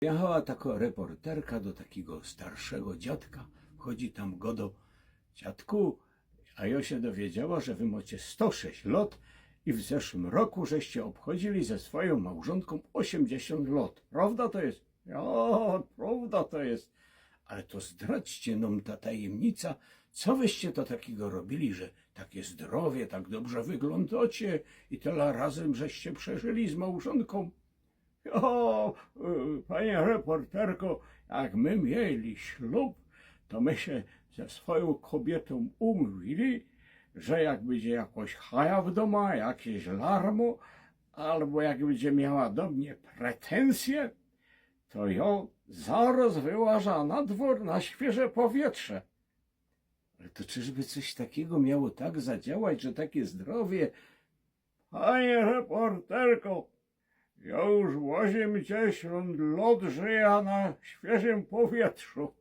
Jechała taka reporterka do takiego starszego dziadka. Wchodzi tam go do dziadku, a ja się dowiedziała, że wy macie 106 lat i w zeszłym roku żeście obchodzili ze swoją małżonką 80 lat. Prawda to jest? Ja, prawda to jest. Ale to zdradźcie nam ta tajemnica, co wyście to takiego robili, że takie zdrowie, tak dobrze wyglądacie i tyle razem żeście przeżyli z małżonką. O, panie reporterko, jak my mieli ślub, to my się ze swoją kobietą umówili, że jak będzie jakoś chaja w domu, jakieś larmo, albo jak będzie miała do mnie pretensje, to ją zaraz wyłaża na dwór na świeże powietrze. Ale to czyżby coś takiego miało tak zadziałać, że takie zdrowie... Panie reporterko, ja już 80 lat żyję na świeżym powietrzu.